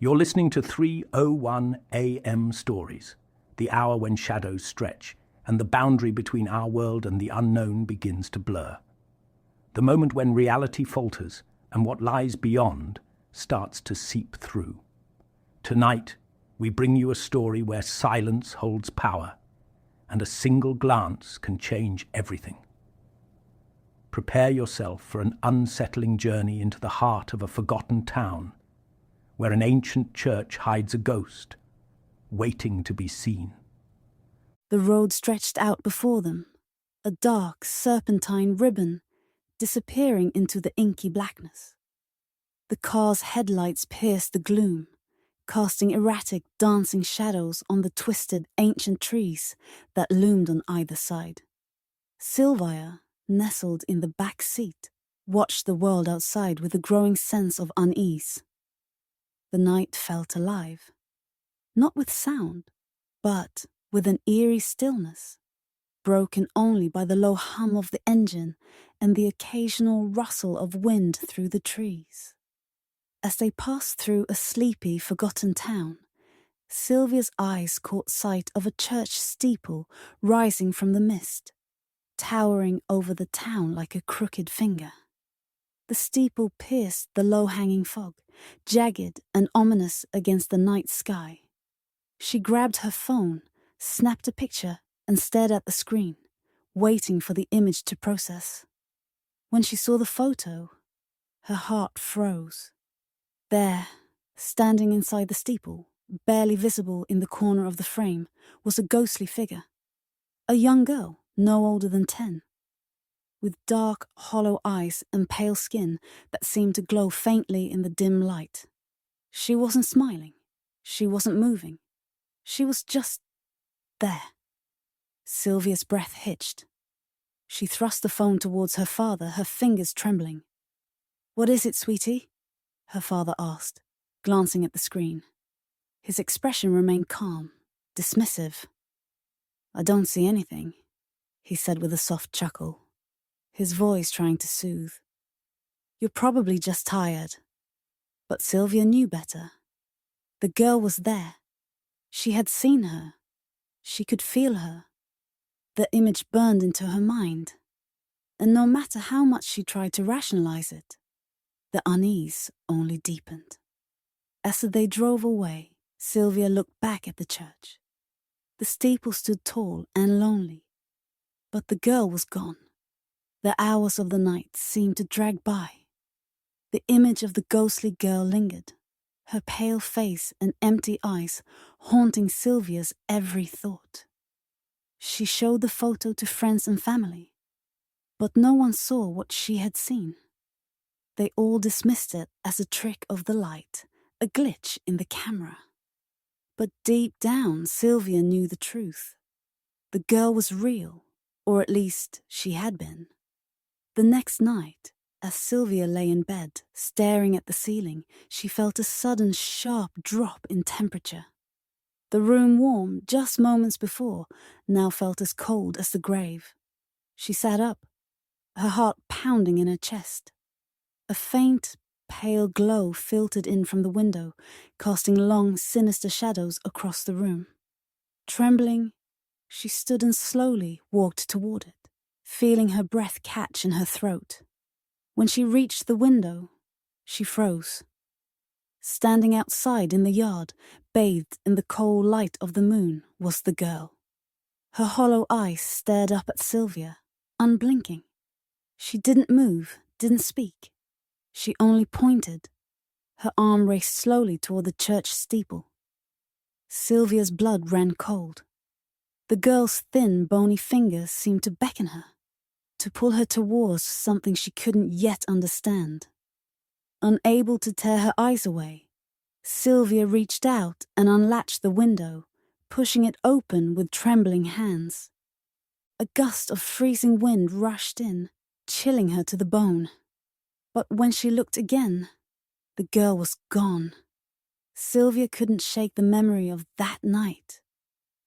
You're listening to 3:01 a.m. Stories, the hour when shadows stretch and the boundary between our world and the unknown begins to blur. The moment when reality falters and what lies beyond starts to seep through. Tonight, we bring you a story where silence holds power and a single glance can change everything. Prepare yourself for an unsettling journey into the heart of a forgotten town, where an ancient church hides a ghost, waiting to be seen. The road stretched out before them, a dark, serpentine ribbon disappearing into the inky blackness. The car's headlights pierced the gloom, casting erratic, dancing shadows on the twisted, ancient trees that loomed on either side. Sylvia, nestled in the back seat, watched the world outside with a growing sense of unease. The night felt alive, not with sound, but with an eerie stillness, broken only by the low hum of the engine and the occasional rustle of wind through the trees. As they passed through a sleepy, forgotten town, Sylvia's eyes caught sight of a church steeple rising from the mist, towering over the town like a crooked finger. The steeple pierced the low-hanging fog, jagged and ominous against the night sky. She grabbed her phone, snapped a picture, and stared at the screen, waiting for the image to process. When she saw the photo, her heart froze. There, standing inside the steeple, barely visible in the corner of the frame, was a ghostly figure. A young girl, no older than 10. With dark, hollow eyes and pale skin that seemed to glow faintly in the dim light. She wasn't smiling. She wasn't moving. She was just there. Sylvia's breath hitched. She thrust the phone towards her father, her fingers trembling. "What is it, sweetie?" her father asked, glancing at the screen. His expression remained calm, dismissive. "I don't see anything," he said with a soft chuckle, his voice trying to soothe. "You're probably just tired." But Sylvia knew better. The girl was there. She had seen her. She could feel her. The image burned into her mind. And no matter how much she tried to rationalize it, the unease only deepened. As they drove away, Sylvia looked back at the church. The steeple stood tall and lonely, but the girl was gone. The hours of the night seemed to drag by. The image of the ghostly girl lingered, her pale face and empty eyes haunting Sylvia's every thought. She showed the photo to friends and family, but no one saw what she had seen. They all dismissed it as a trick of the light, a glitch in the camera. But deep down, Sylvia knew the truth. The girl was real, or at least she had been. The next night, as Sylvia lay in bed, staring at the ceiling, she felt a sudden sharp drop in temperature. The room warm just moments before now felt as cold as the grave. She sat up, her heart pounding in her chest. A faint, pale glow filtered in from the window, casting long, sinister shadows across the room. Trembling, she stood and slowly walked toward it, feeling her breath catch in her throat. When she reached the window, she froze. Standing outside in the yard, bathed in the cold light of the moon, was the girl. Her hollow eyes stared up at Sylvia, unblinking. She didn't move, didn't speak. She only pointed. Her arm raced slowly toward the church steeple. Sylvia's blood ran cold. The girl's thin, bony fingers seemed to beckon her, to pull her towards something she couldn't yet understand. Unable to tear her eyes away, Sylvia reached out and unlatched the window, pushing it open with trembling hands. A gust of freezing wind rushed in, chilling her to the bone. But when she looked again, the girl was gone. Sylvia couldn't shake the memory of that night.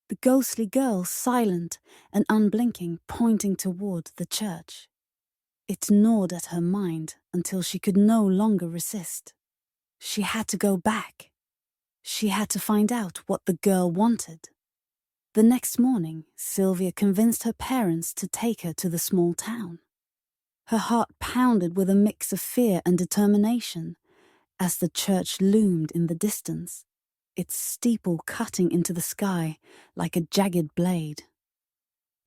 The ghostly girl, silent and unblinking, pointing toward the church. It gnawed at her mind until she could no longer resist. She had to go back. She had to find out what the girl wanted. The next morning, Sylvia convinced her parents to take her to the small town. Her heart pounded with a mix of fear and determination as the church loomed in the distance, its steeple cutting into the sky like a jagged blade.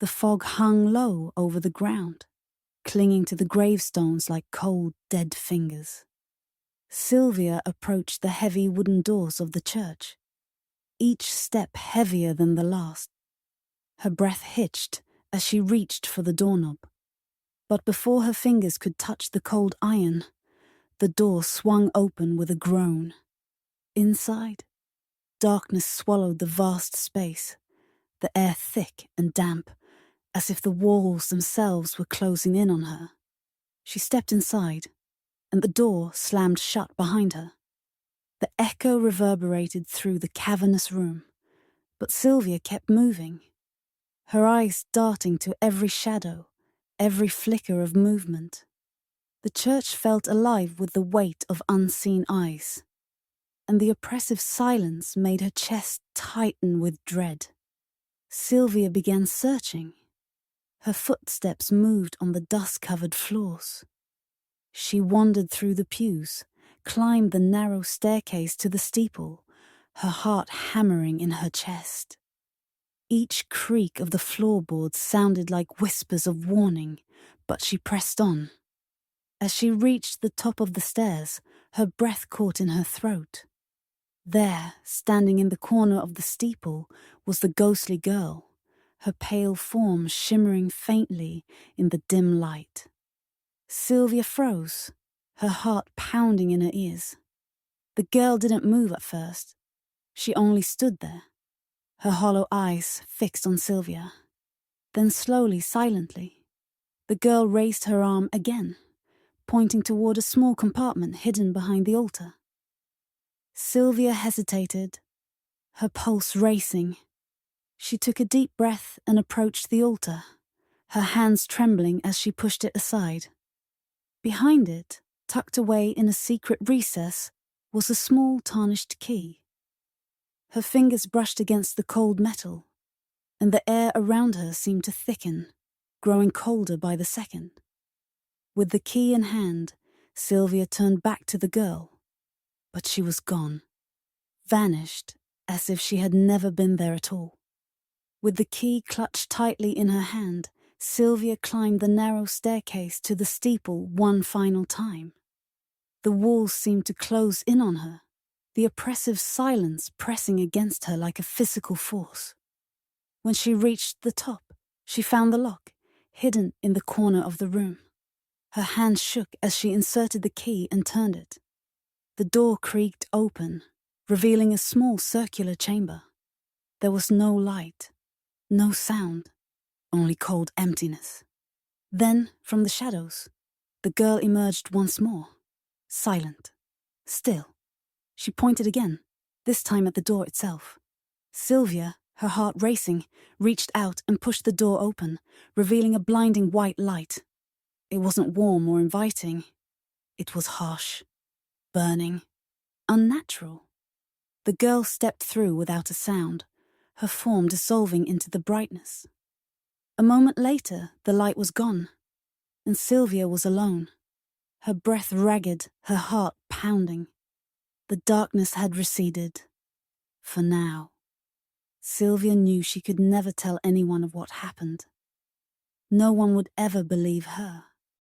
The fog hung low over the ground, clinging to the gravestones like cold, dead fingers. Sylvia approached the heavy wooden doors of the church, each step heavier than the last. Her breath hitched as she reached for the doorknob. But before her fingers could touch the cold iron, the door swung open with a groan. Inside, darkness swallowed the vast space, the air thick and damp, as if the walls themselves were closing in on her. She stepped inside, and the door slammed shut behind her. The echo reverberated through the cavernous room, but Sylvia kept moving, her eyes darting to every shadow, every flicker of movement. The church felt alive with the weight of unseen eyes, and the oppressive silence made her chest tighten with dread. Sylvia began searching. Her footsteps moved on the dust-covered floors. She wandered through the pews, climbed the narrow staircase to the steeple, her heart hammering in her chest. Each creak of the floorboards sounded like whispers of warning, but she pressed on. As she reached the top of the stairs, her breath caught in her throat. There, standing in the corner of the steeple, was the ghostly girl, her pale form shimmering faintly in the dim light. Sylvia froze, her heart pounding in her ears. The girl didn't move at first. She only stood there, her hollow eyes fixed on Sylvia. Then slowly, silently, the girl raised her arm again, pointing toward a small compartment hidden behind the altar. Sylvia hesitated, her pulse racing. She took a deep breath and approached the altar, her hands trembling as she pushed it aside. Behind it, tucked away in a secret recess, was a small tarnished key. Her fingers brushed against the cold metal, and the air around her seemed to thicken, growing colder by the second. With the key in hand, Sylvia turned back to the girl, but she was gone, vanished as if she had never been there at all. With the key clutched tightly in her hand, Sylvia climbed the narrow staircase to the steeple one final time. The walls seemed to close in on her, the oppressive silence pressing against her like a physical force. When she reached the top, she found the lock, hidden in the corner of the room. Her hand shook as she inserted the key and turned it. The door creaked open, revealing a small circular chamber. There was no light, no sound, only cold emptiness. Then, from the shadows, the girl emerged once more, silent, still. She pointed again, this time at the door itself. Sylvia, her heart racing, reached out and pushed the door open, revealing a blinding white light. It wasn't warm or inviting. It was harsh, burning, unnatural. The girl stepped through without a sound, her form dissolving into the brightness. A moment later, the light was gone, and Sylvia was alone, her breath ragged, her heart pounding. The darkness had receded. For now. Sylvia knew she could never tell anyone of what happened. No one would ever believe her.